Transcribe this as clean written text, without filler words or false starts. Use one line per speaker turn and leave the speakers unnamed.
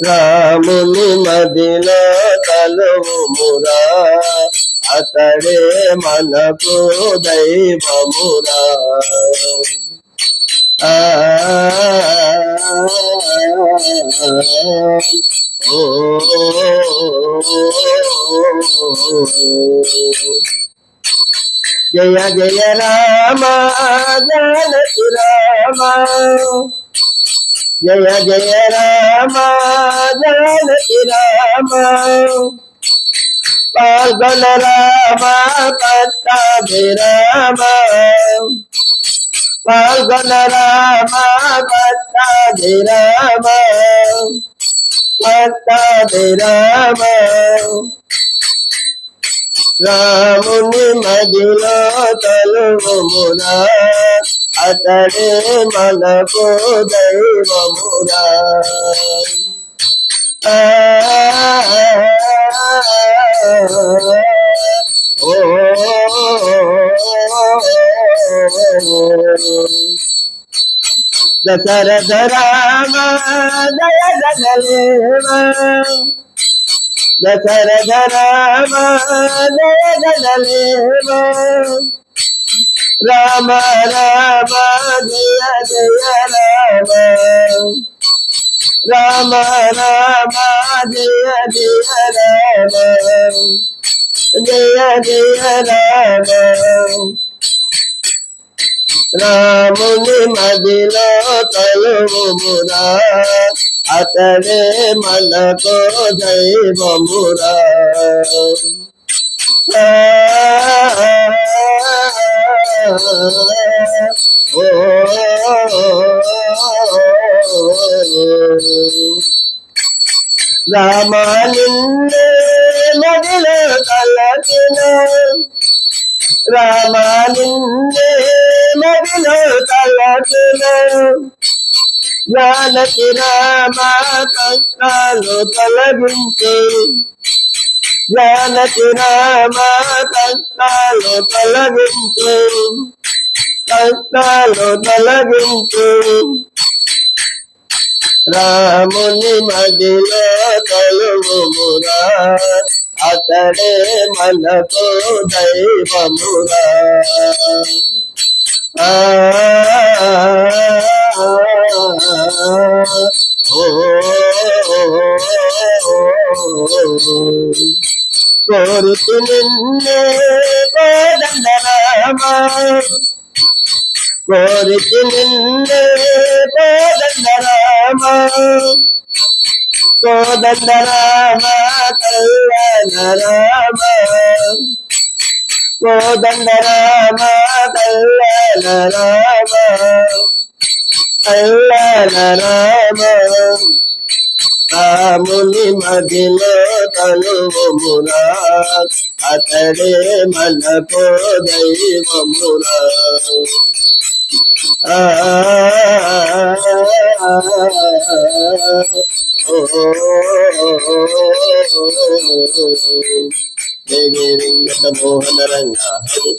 రాముని మదిలో తలువుమురా, అతడే మనకు దైవమురా. జయ జయ రామ జానకి రామ, జయ జయ రామ జానకి రామ. పాల్గొన రామ పట్టాభి రామ, పాల్గొన రామ పట్టాభి రామ, పట్టాభి రామ. రాముని మదిలో తలువుమురా, అతడే మనకు దైవమురా. దశరథ రామ జయ జగలేవ, దశరథ రామ జయ జగలేవ. రామ రామ జయ జయ రామ, రామ రామ జయ జయ రామ, జయ జయ రామ. రాముని మదిలో తలువుమురా, అతడే మనకు దైవమురా. రామ నిన్నే మదిలో తలచిన, రామ నిన్నే మదిలో తలచిన. జానకి రామ కష్టాలు తొలగించు, జానకి రామ కష్టాలు తొలగించు, కష్టాలు తొలగించు. రాముని మదిలో తలువుమురా, అతడే మనకు దైవమురా. కోరుతు నిన్నే కోదండ రామ, కోరుతు నిన్నే కోదండ రామ, కోదండ రామ కళ్యాణ రామ, కోదండ రామ కళ్యాణ రామ, కళ్యాణ రామ. రాముని మదిలో తలువుమురా, అతడే మనకు దైవమురా. జయ జయ వెంకట మోహన రంగ హరి.